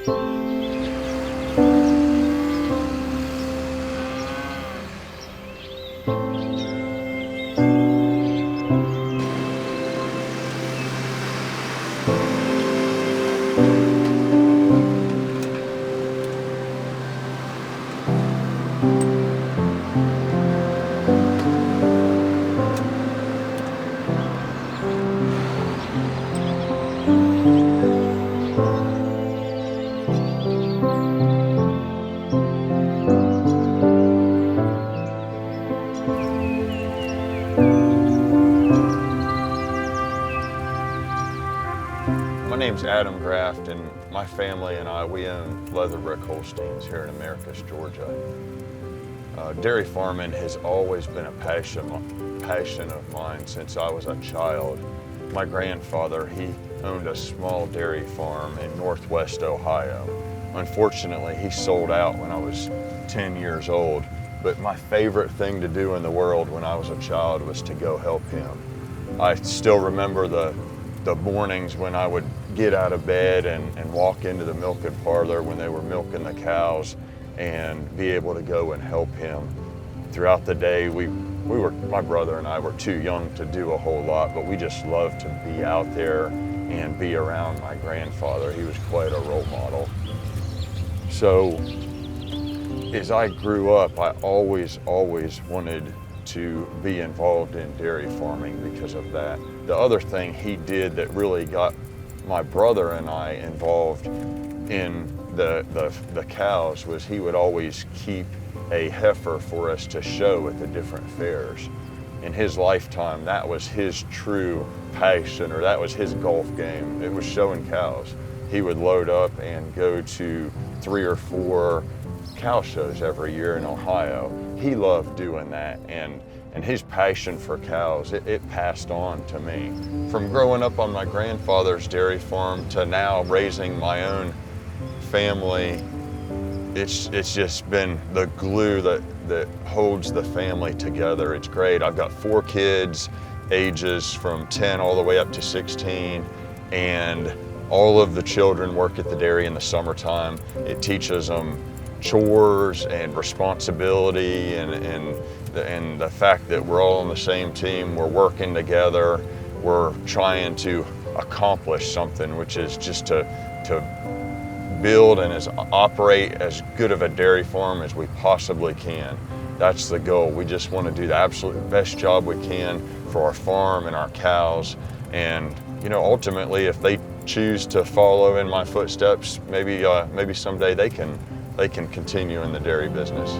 My name's Adam Graft, and my family and I, we own Leatherbrook Holsteins here in Americus, Georgia. Dairy farming has always been a passion of mine since I was a child. My grandfather, he owned a small dairy farm in northwest Ohio. Unfortunately, he sold out when I was 10 years old, but my favorite thing to do in the world when I was a child was to go help him. I still remember the mornings when I would get out of bed and walk into the milking parlor when they were milking the cows and be able to go and help him. Throughout the day, my brother and I were too young to do a whole lot, but we just loved to be out there and be around my grandfather. He was quite a role model. So as I grew up, I always wanted to be involved in dairy farming because of that. The other thing he did that really got my brother and I involved in the cows was he would always keep a heifer for us to show at the different fairs. In his lifetime, that was his true passion, or that was his golf game. It was showing cows. He would load up and go to 3 or 4 cow shows every year in Ohio. He loved doing that, and his passion for cows, it passed on to me. From growing up on my grandfather's dairy farm to now raising my own family, it's just been the glue that holds the family together. It's great. I've got 4 kids, ages from 10 all the way up to 16, and all of the children work at the dairy in the summertime. It teaches them chores and responsibility and the fact that we're all on the same team, we're working together, we're trying to accomplish something, which is just to build and operate as good of a dairy farm as we possibly can. That's the goal. We just want to do the absolute best job we can for our farm and our cows. And ultimately, if they choose to follow in my footsteps, maybe someday they can continue in the dairy business.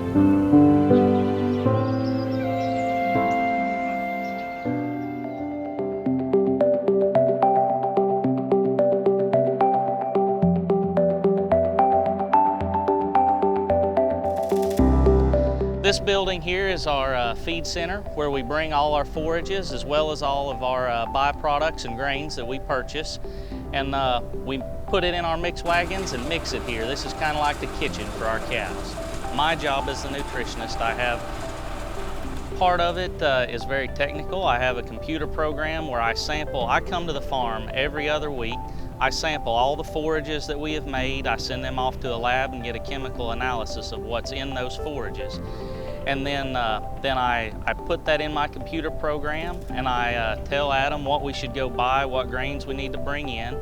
This building here is our feed center, where we bring all our forages as well as all of our byproducts and grains that we purchase, and we put it in our mix wagons and mix it here. This is kind of like the kitchen for our cows. My job as the nutritionist, I have part of it is very technical. I have a computer program where I come to the farm every other week. I sample all the forages that we have made. I send them off to a lab and get a chemical analysis of what's in those forages. And then I put that in my computer program, and I tell Adam what we should go buy, what grains we need to bring in,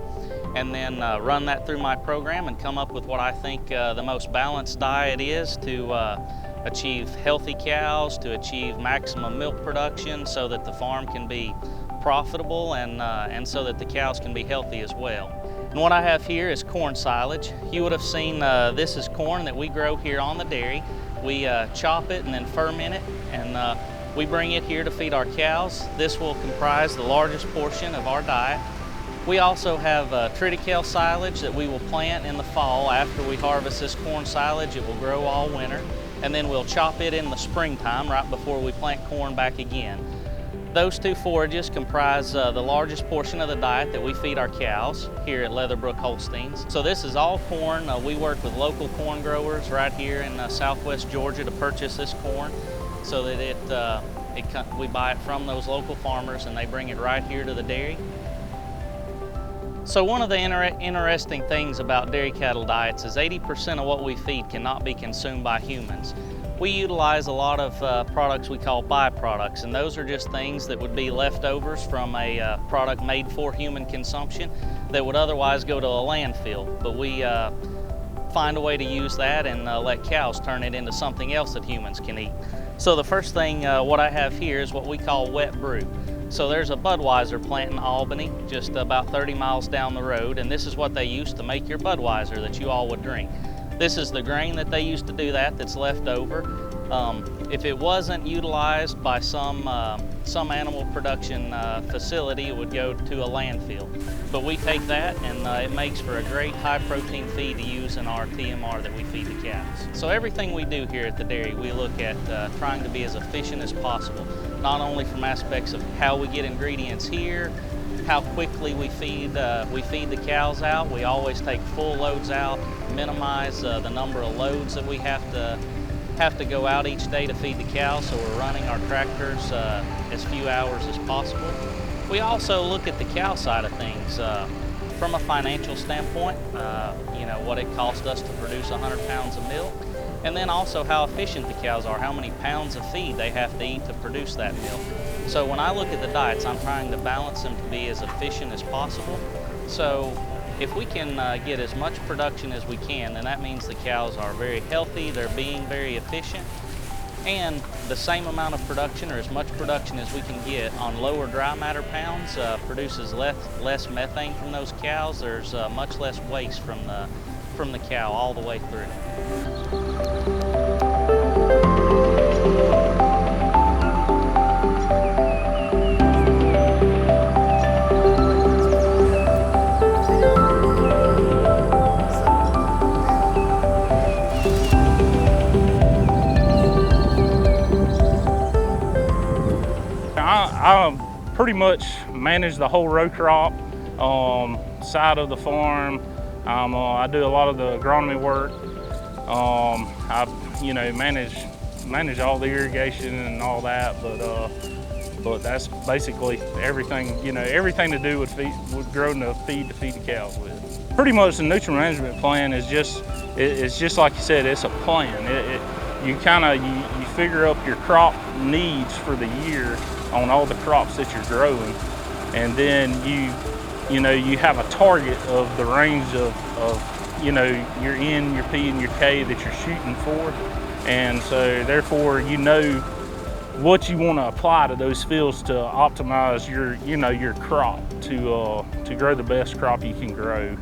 and then run that through my program and come up with what I think the most balanced diet is to achieve healthy cows, to achieve maximum milk production so that the farm can be profitable and so that the cows can be healthy as well. And what I have here is corn silage. You would have seen this is corn that we grow here on the dairy. We chop it and then ferment it, and we bring it here to feed our cows. This will comprise the largest portion of our diet. We also have triticale silage that we will plant in the fall. After we harvest this corn silage, it will grow all winter, and then we'll chop it in the springtime right before we plant corn back again. Those 2 forages comprise the largest portion of the diet that we feed our cows here at Leatherbrook Holsteins. So this is all corn. We work with local corn growers right here in southwest Georgia to purchase this corn, so that we buy it from those local farmers and they bring it right here to the dairy. So one of the interesting things about dairy cattle diets is 80% of what we feed cannot be consumed by humans. We utilize a lot of products we call byproducts, and those are just things that would be leftovers from a product made for human consumption that would otherwise go to a landfill. But we find a way to use that and let cows turn it into something else that humans can eat. So the first thing what I have here is what we call wet brew. So there's a Budweiser plant in Albany, just about 30 miles down the road, and this is what they used to make your Budweiser that you all would drink. This is the grain that they used to do that's left over. If it wasn't utilized by some animal production facility, it would go to a landfill. But we take that and it makes for a great high protein feed to use in our TMR that we feed the cows. So everything we do here at the dairy, we look at trying to be as efficient as possible, not only from aspects of how we get ingredients here, how quickly we feed the cows out. We always take full loads out, minimize the number of loads that we have to go out each day to feed the cows, so we're running our tractors as few hours as possible. We also look at the cow side of things from a financial standpoint, you know, what it costs us to produce 100 pounds of milk, and then also how efficient the cows are, how many pounds of feed they have to eat to produce that milk. So when I look at the diets, I'm trying to balance them to be as efficient as possible. So if we can get as much production as we can, then that means the cows are very healthy, they're being very efficient, and the same amount of production or as much production as we can get on lower dry matter pounds produces less methane from those cows. There's much less waste from the cow all the way through. I pretty much manage the whole row crop side of the farm. I do a lot of the agronomy work. I manage all the irrigation and all that, but that's basically everything. Everything to do with growing the feed to feed the cows with. Pretty much the nutrient management plan is just like you said. It's a plan. You figure up your crop needs for the year on all the crops that you're growing, and then you have a target of the range of your N, your P, and your K that you're shooting for, and so therefore you know what you want to apply to those fields to optimize your crop to grow the best crop you can grow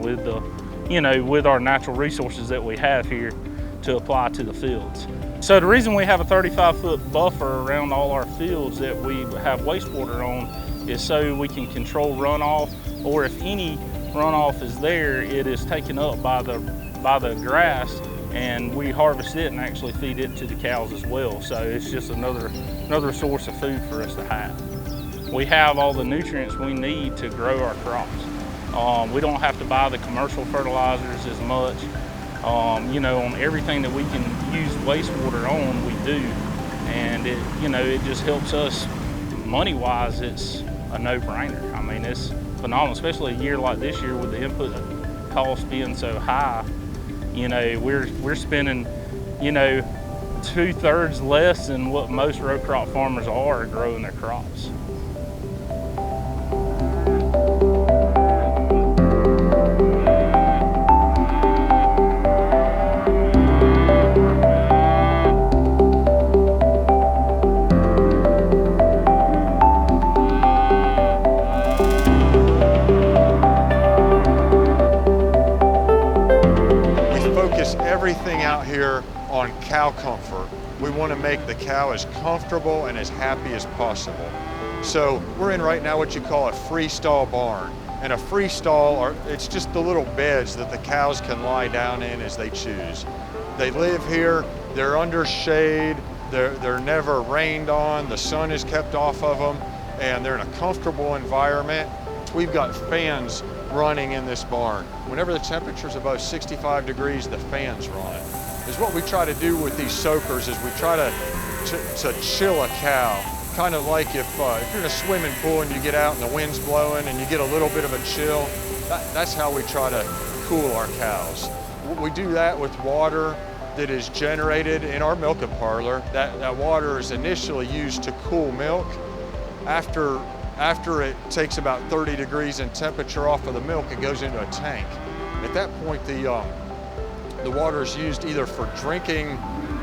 with our natural resources that we have here to apply to the fields. So the reason we have a 35-foot buffer around all our fields that we have wastewater on is so we can control runoff, or if any runoff is there, it is taken up by the grass, and we harvest it and actually feed it to the cows as well. So it's just another source of food for us to have. We have all the nutrients we need to grow our crops. We don't have to buy the commercial fertilizers as much. On everything that we can use wastewater on, we do, and it just helps us money-wise. It's a no-brainer. I mean, it's phenomenal, especially a year like this year with the input costs being so high. We're spending 2/3 less than what most row crop farmers are growing their crops. Everything out here on cow comfort. We want to make the cow as comfortable and as happy as possible. So we're in right now what you call a freestall barn. And a freestall, it's just the little beds that the cows can lie down in as they choose. They live here, they're under shade, they're never rained on, the sun is kept off of them, and they're in a comfortable environment. We've got fans running in this barn. Whenever the temperature's above 65 degrees, the fans run. Is what we try to do with these soakers is we try to chill a cow, kind of like if you're in a swimming pool and you get out and the wind's blowing and you get a little bit of a chill. That's how we try to cool our cows. We do that with water that is generated in our milking parlor. That water is initially used to cool milk. After it takes about 30 degrees in temperature off of the milk, it goes into a tank. At that point, the water is used either for drinking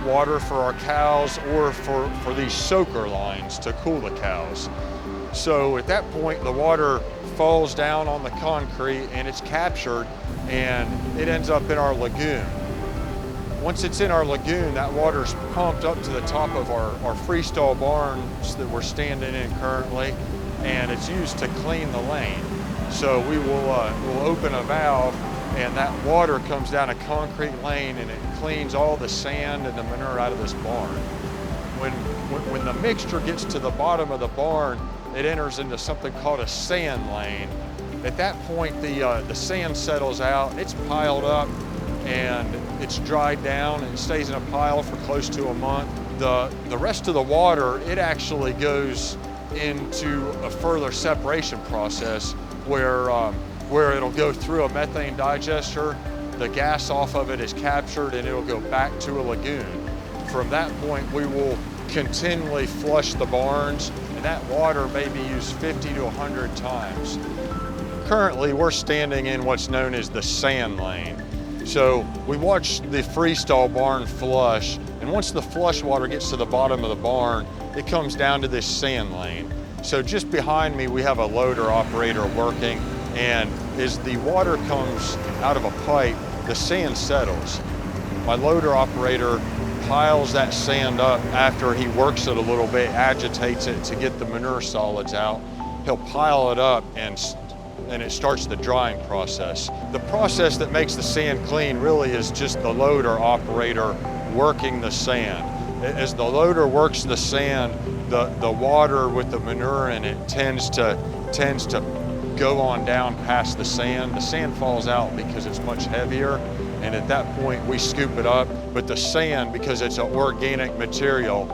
water for our cows or for these soaker lines to cool the cows. So at that point, the water falls down on the concrete and it's captured and it ends up in our lagoon. Once it's in our lagoon, that water's pumped up to the top of our freestall barns that we're standing in currently, and it's used to clean the lane. So we'll open a valve and that water comes down a concrete lane and it cleans all the sand and the manure out of this barn. When the mixture gets to the bottom of the barn, it enters into something called a sand lane. At that point, the sand settles out, it's piled up, and it's dried down and it stays in a pile for close to a month. The rest of the water, it actually goes into a further separation process where it'll go through a methane digester, the gas off of it is captured and it'll go back to a lagoon. From that point, we will continually flush the barns, and that water may be used 50 to 100 times. Currently, we're standing in what's known as the sand lane. So we watch the freestall barn flush, and once the flush water gets to the bottom of the barn, it comes down to this sand lane. So just behind me, we have a loader operator working, and as the water comes out of a pipe, the sand settles. My loader operator piles that sand up after he works it a little bit, agitates it to get the manure solids out. He'll pile it up and it starts the drying process. The process that makes the sand clean really is just the loader operator working the sand. As the loader works the sand, the water with the manure in it tends to go on down past the sand. The sand falls out because it's much heavier, and at that point we scoop it up. But the sand, because it's an organic material,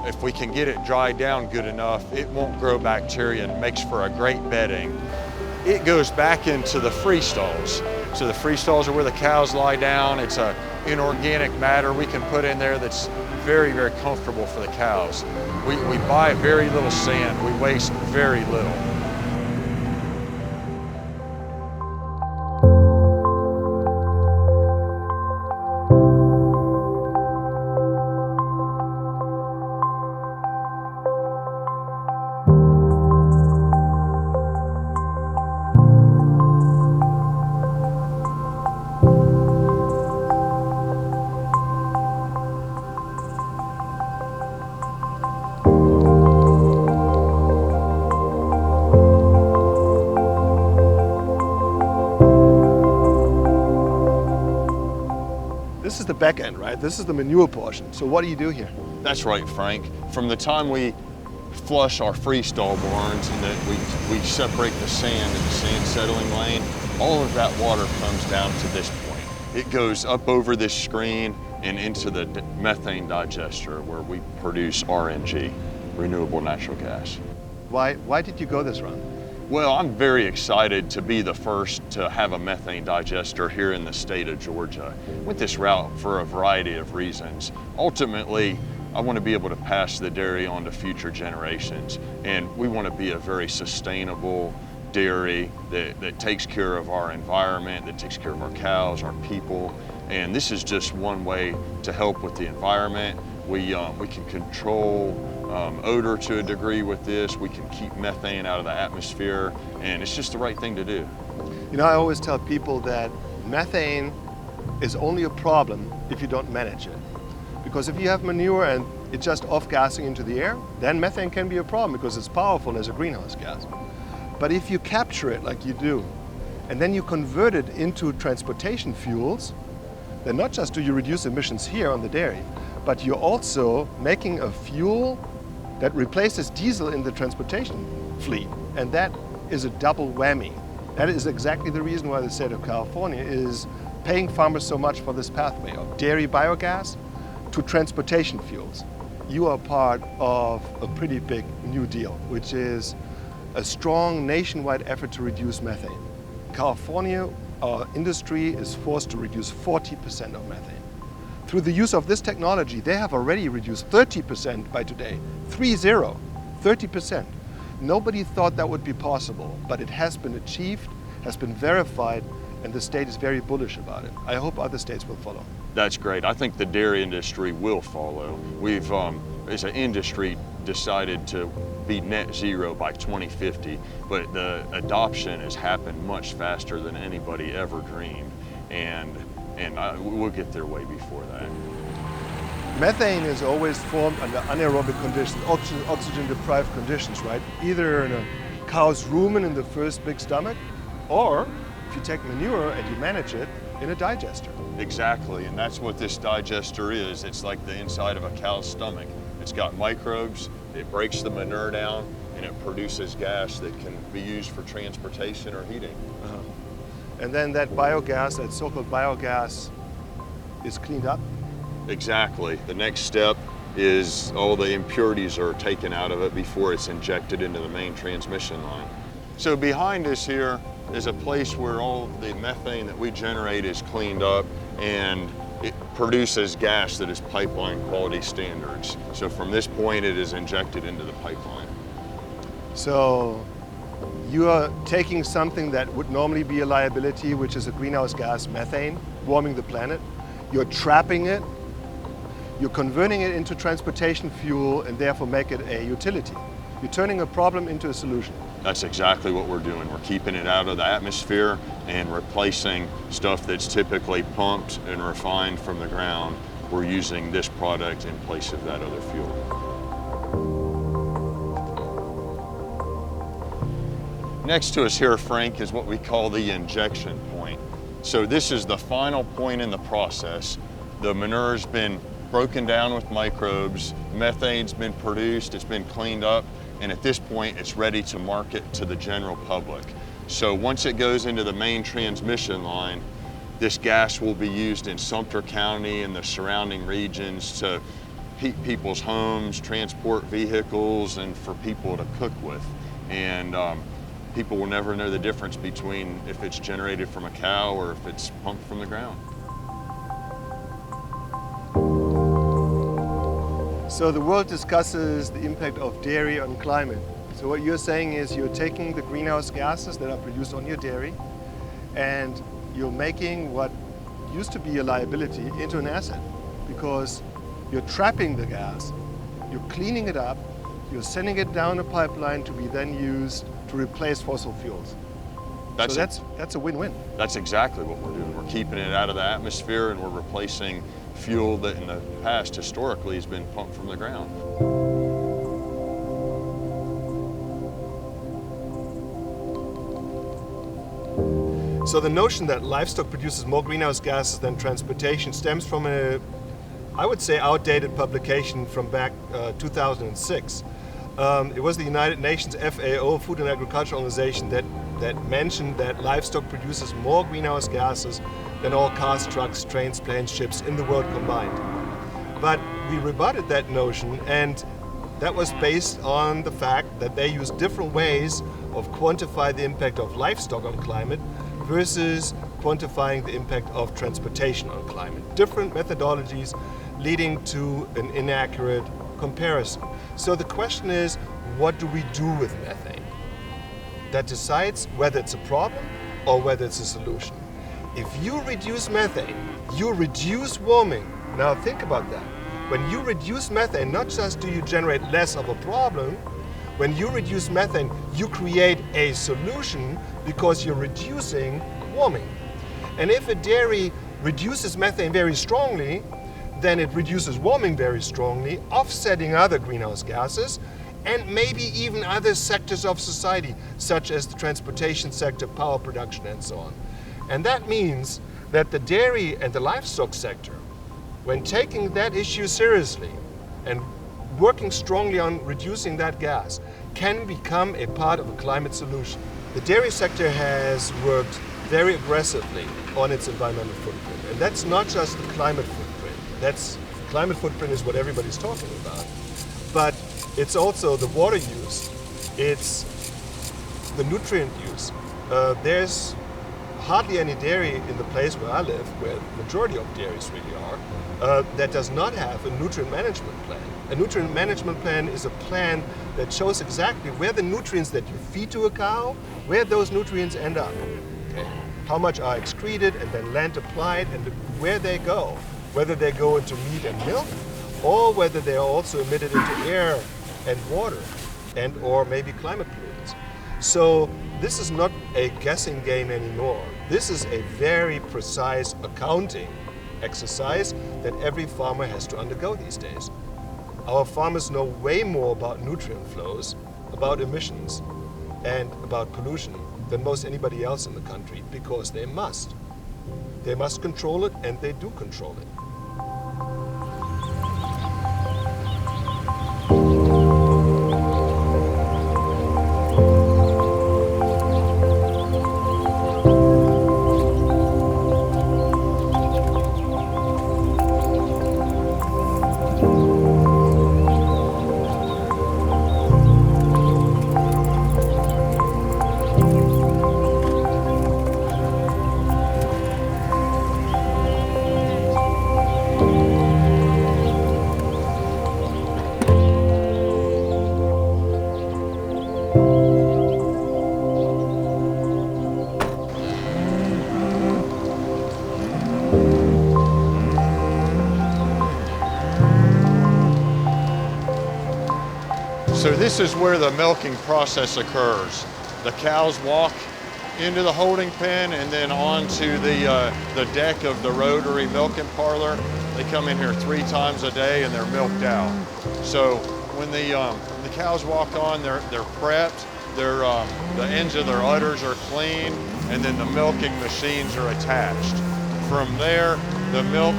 if we can get it dried down good enough, it won't grow bacteria and makes for a great bedding. It goes back into the freestalls. So the freestalls are where the cows lie down. It's an inorganic matter we can put in there that's very, very comfortable for the cows. We buy very little sand. We waste very little. This is the back end, right? This is the manure portion. So what do you do here? That's right, Frank. From the time we flush our freestall barns and that we separate the sand in the sand settling lane, all of that water comes down to this point. It goes up over this screen and into the methane digester where we produce RNG, renewable natural gas. Why did you go this route? Well, I'm very excited to be the first to have a methane digester here in the state of Georgia. Went this route for a variety of reasons. Ultimately, I want to be able to pass the dairy on to future generations, and we want to be a very sustainable dairy that takes care of our environment, that takes care of our cows, our people, and this is just one way to help with the environment. We can control odor to a degree with this. We can keep methane out of the atmosphere, and it's just the right thing to do. You know, I always tell people that methane is only a problem if you don't manage it. Because if you have manure and it's just off-gassing into the air, then methane can be a problem because it's powerful as a greenhouse gas. But if you capture it like you do, and then you convert it into transportation fuels, then not just do you reduce emissions here on the dairy, but you're also making a fuel that replaces diesel in the transportation fleet. And that is a double whammy. That is exactly the reason why the state of California is paying farmers so much for this pathway of dairy biogas to transportation fuels. you are part of a pretty big New Deal, which is a strong nationwide effort to reduce methane. California, our industry is forced to reduce 40% of methane. Through the use of this technology, they have already reduced 30% by today. 30%. Nobody thought that would be possible, but it has been achieved, has been verified, and the state is very bullish about it. I hope other states will follow. That's great. I think the dairy industry will follow. We've, as an industry, decided to be net zero by 2050, but the adoption has happened much faster than anybody ever dreamed, and we'll get there way before that. Methane is always formed under anaerobic conditions, oxygen-deprived conditions, right? Either in a cow's rumen in the first big stomach, or if you take manure and you manage it, in a digester. Exactly, and that's what this digester is. It's like the inside of a cow's stomach. It's got microbes, it breaks the manure down, and it produces gas that can be used for transportation or heating. And then that biogas, that so-called biogas, is cleaned up? Exactly. The next step is all the impurities are taken out of it before it's injected into the main transmission line. So behind us here is a place where all the methane that we generate is cleaned up, and it produces gas that is pipeline quality standards. So from this point, it is injected into the pipeline. So you are taking something that would normally be a liability, which is a greenhouse gas, methane, warming the planet. You're trapping it, you're converting it into transportation fuel, and therefore make it a utility. You're turning a problem into a solution. That's exactly what we're doing. We're keeping it out of the atmosphere and replacing stuff that's typically pumped and refined from the ground. We're using this product in place of that other fuel. Next to us here, Frank, is what we call the injection point. So this is the final point in the process. The manure's been broken down with microbes, methane's been produced, it's been cleaned up, and at this point it's ready to market to the general public. So once it goes into the main transmission line, this gas will be used in Sumter County and the surrounding regions to heat people's homes, transport vehicles, and for people to cook with. And people will never know the difference between if it's generated from a cow or if it's pumped from the ground. So the world discusses the impact of dairy on climate. So what you're saying is you're taking the greenhouse gases that are produced on your dairy and you're making what used to be a liability into an asset, because you're trapping the gas, you're cleaning it up, you're sending it down a pipeline to be then used to replace fossil fuels. That's a win-win. That's exactly what we're doing. We're keeping it out of the atmosphere and we're replacing fuel that in the past historically has been pumped from the ground. So the notion that livestock produces more greenhouse gases than transportation stems from a, I would say, outdated publication from back 2006. It was the United Nations FAO, Food and Agriculture Organization, that mentioned that livestock produces more greenhouse gases than all cars, trucks, trains, planes, ships in the world combined. But we rebutted that notion, and that was based on the fact that they use different ways of quantifying the impact of livestock on climate versus quantifying the impact of transportation on climate. Different methodologies leading to an inaccurate comparison. So the question is, what do we do with methane? That decides whether it's a problem or whether it's a solution. If you reduce methane, you reduce warming. Now think about that. When you reduce methane, not just do you generate less of a problem, when you reduce methane, you create a solution because you're reducing warming. And if a dairy reduces methane very strongly, then it reduces warming very strongly, offsetting other greenhouse gases, and maybe even other sectors of society, such as the transportation sector, power production, and so on. And that means that the dairy and the livestock sector, when taking that issue seriously and working strongly on reducing that gas, can become a part of a climate solution. The dairy sector has worked very aggressively on its environmental footprint. And that's not just the climate footprint, that's climate footprint is what everybody's talking about. But it's also the water use, it's the nutrient use. There's hardly any dairy in the place where I live, where the majority of dairies really are, that does not have a nutrient management plan. A nutrient management plan is a plan that shows exactly where the nutrients that you feed to a cow, where those nutrients end up. Okay? How much are excreted and then land applied, and where they go. Whether they go into meat and milk, or whether they are also emitted into air and water, and or maybe climate pollutants. So this is not a guessing game anymore. This is a very precise accounting exercise that every farmer has to undergo these days. Our farmers know way more about nutrient flows, about emissions, and about pollution than most anybody else in the country, because they must. They must control it, and they do control it. So this is where the milking process occurs. The cows walk into the holding pen and then onto the deck of the rotary milking parlor. They come in here 3 times a day and they're milked out. So when the cows walk on, they're prepped. The ends of their udders are clean, and then the milking machines are attached. From there, the milk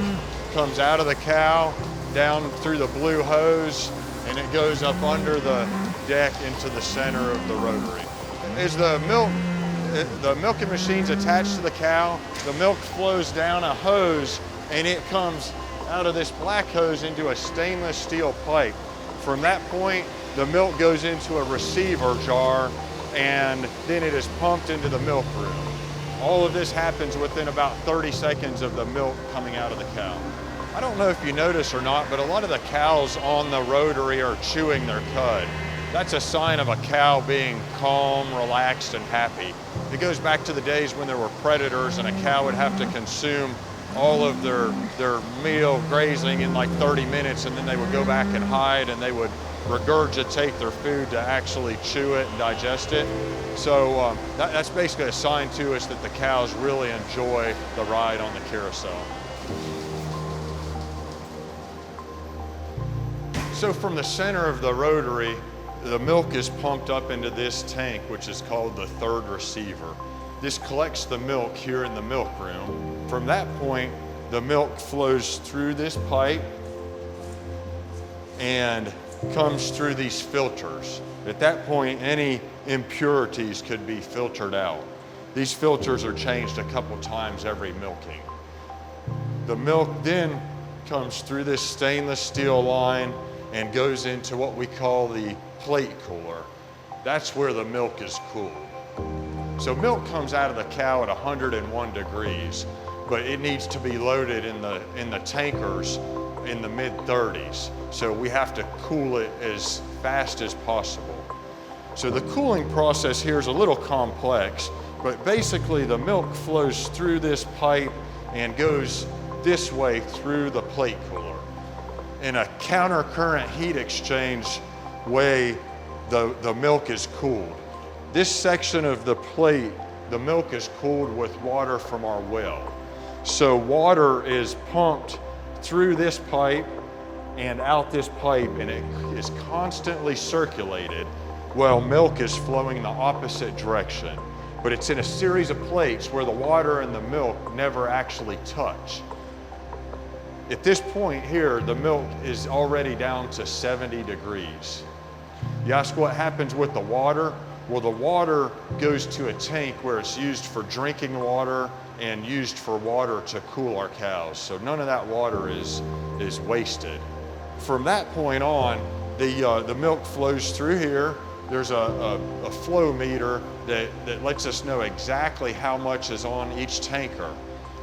comes out of the cow down through the blue hose, and it goes up under the deck into the center of the rotary. As the milking machine's attached to the cow, the milk flows down a hose, and it comes out of this black hose into a stainless steel pipe. From that point, the milk goes into a receiver jar, and then it is pumped into the milk room. All of this happens within about 30 seconds of the milk coming out of the cow. I don't know if you notice or not, but a lot of the cows on the rotary are chewing their cud. That's a sign of a cow being calm, relaxed, and happy. It goes back to the days when there were predators and a cow would have to consume all of their meal grazing in like 30 minutes, and then they would go back and hide, and they would regurgitate their food to actually chew it and digest it. So that's basically a sign to us that the cows really enjoy the ride on the carousel. So from the center of the rotary, the milk is pumped up into this tank, which is called the third receiver. This collects the milk here in the milk room. From that point, the milk flows through this pipe and comes through these filters. At that point, any impurities could be filtered out. These filters are changed a couple times every milking. The milk then comes through this stainless steel line and goes into what we call the plate cooler. That's where the milk is cooled. So milk comes out of the cow at 101 degrees, but it needs to be loaded in the tankers in the mid-30s. So we have to cool it as fast as possible. So the cooling process here is a little complex, but basically the milk flows through this pipe and goes this way through the plate cooler. In a counter-current heat exchange way, the milk is cooled. This section of the plate, the milk is cooled with water from our well. So water is pumped through this pipe and out this pipe, and it is constantly circulated while milk is flowing the opposite direction. But it's in a series of plates where the water and the milk never actually touch. At this point here, the milk is already down to 70 degrees. You ask what happens with the water? Well, the water goes to a tank where it's used for drinking water and used for water to cool our cows. So none of that water is wasted. From that point on, the milk flows through here. There's a flow meter that lets us know exactly how much is on each tanker.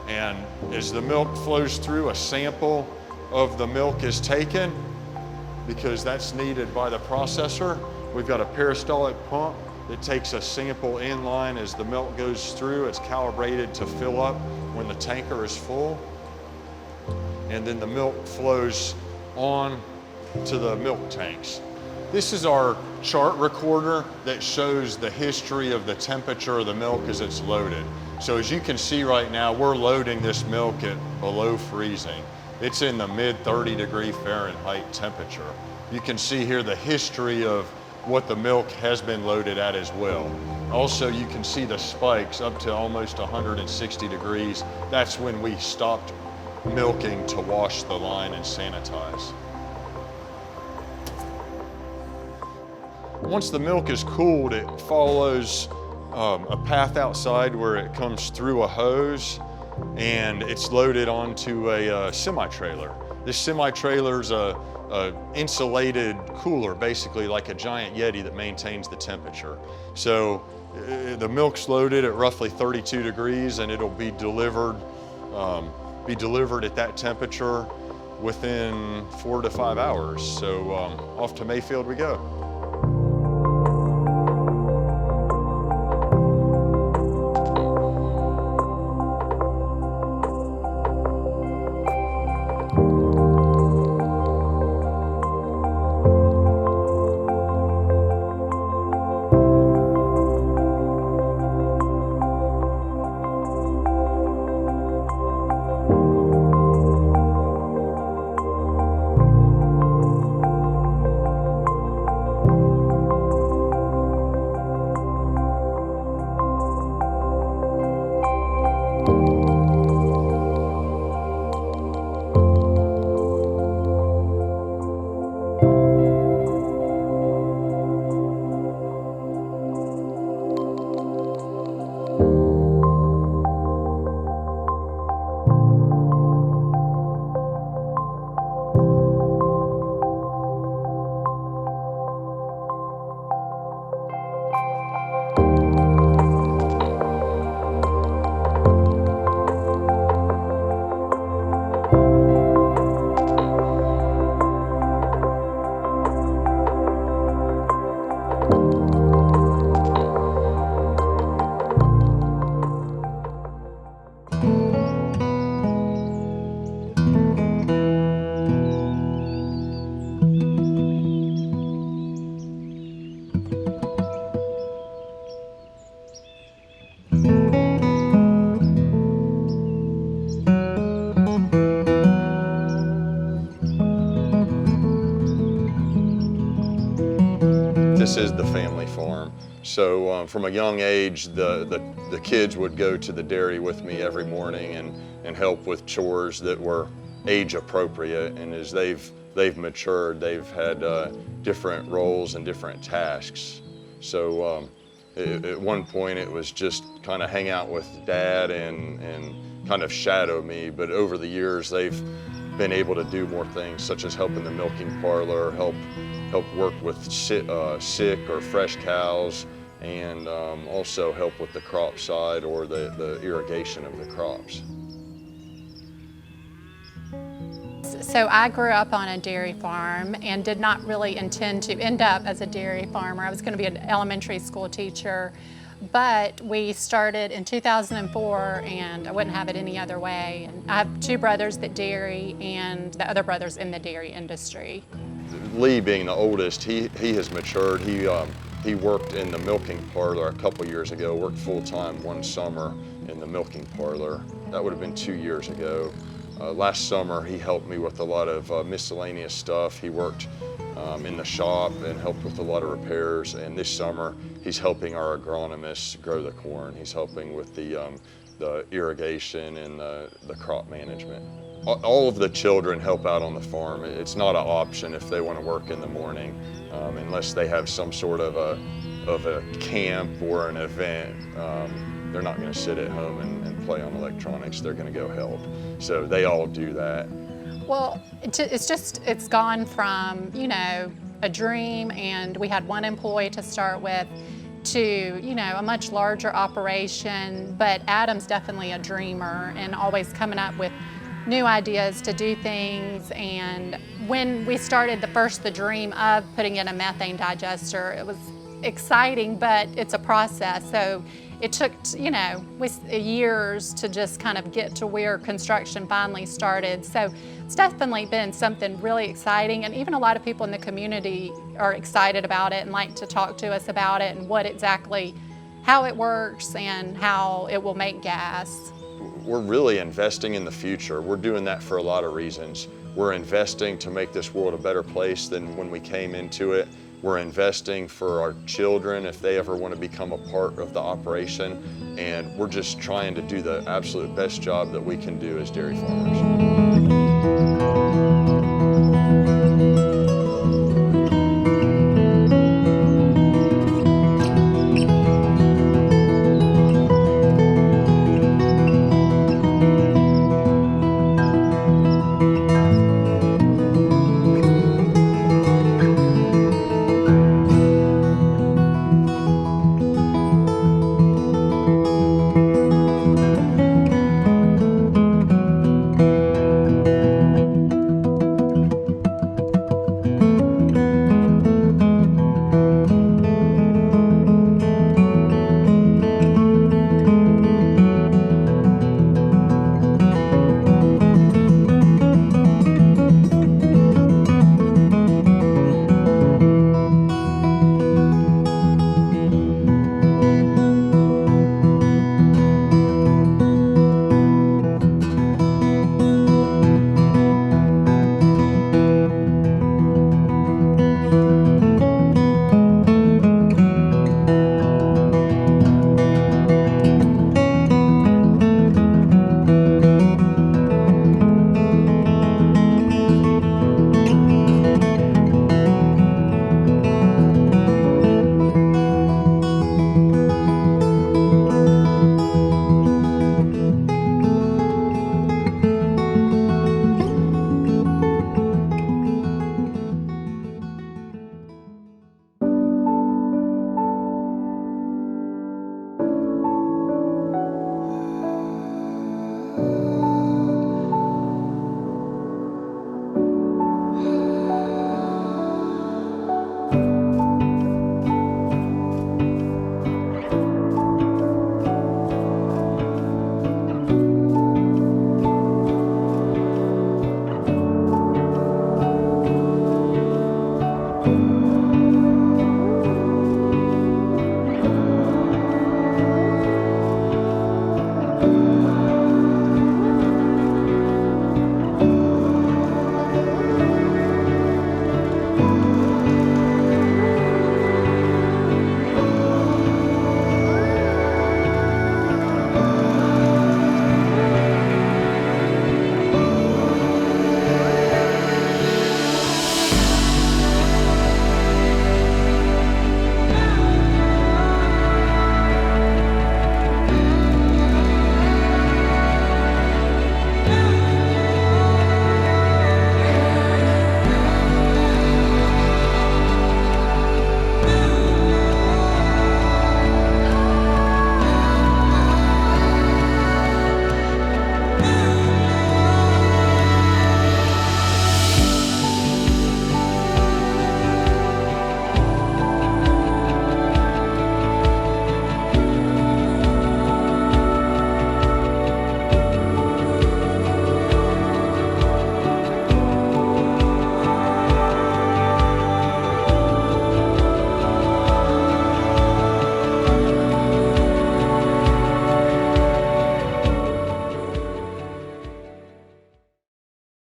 And as the milk flows through, a sample of the milk is taken because that's needed by the processor. We've got a peristaltic pump that takes a sample in line as the milk goes through. It's calibrated to fill up when the tanker is full. And then the milk flows on to the milk tanks. This is our chart recorder that shows the history of the temperature of the milk as it's loaded. So as you can see right now, we're loading this milk at below freezing. It's in the mid 30-degree Fahrenheit temperature. You can see here the history of what the milk has been loaded at as well. Also, you can see the spikes up to almost 160 degrees. That's when we stopped milking to wash the line and sanitize. Once the milk is cooled, it follows a path outside where it comes through a hose and it's loaded onto a semi-trailer. This semi-trailer is a insulated cooler, basically like a giant Yeti that maintains the temperature. So the milk's loaded at roughly 32 degrees and it'll be delivered at that temperature within 4 to 5 hours. So off to Mayfield we go. This is the family farm. So from a young age, the kids would go to the dairy with me every morning and help with chores that were age appropriate. And as they've matured, they've had different roles and different tasks. So at one point it was just kind of hang out with Dad and kind of shadow me, but over the years they've been able to do more things, such as help in the milking parlor, help work with sick or fresh cows, and also help with the crop side or the irrigation of the crops. So I grew up on a dairy farm and did not really intend to end up as a dairy farmer. I was going to be an elementary school teacher, but we started in 2004 and I wouldn't have it any other way. And I have two brothers that dairy and the other brother's in the dairy industry. Lee, being the oldest, he has matured. He worked in the milking parlor a couple years ago, worked full-time one summer in the milking parlor. That would have been 2 years ago. Last summer, he helped me with a lot of miscellaneous stuff. He worked in the shop and helped with a lot of repairs. And this summer, he's helping our agronomists grow the corn. He's helping with the irrigation and the crop management. All of the children help out on the farm. It's not an option if they want to work in the morning, unless they have some sort of a camp or an event. They're not going to sit at home and play on electronics. They're going to go help. So they all do that. Well, it's gone from, you know, a dream, and we had one employee to start with, to, you know, a much larger operation. But Adam's definitely a dreamer and always coming up with new ideas to do things. And when we started the dream of putting in a methane digester, it was exciting, but it's a process. So it took, you know, years to just kind of get to where construction finally started. So it's definitely been something really exciting, and even a lot of people in the community are excited about it and like to talk to us about it and how it works and how it will make gas. We're really investing in the future. We're doing that for a lot of reasons. We're investing to make this world a better place than when we came into it. We're investing for our children if they ever want to become a part of the operation. And we're just trying to do the absolute best job that we can do as dairy farmers.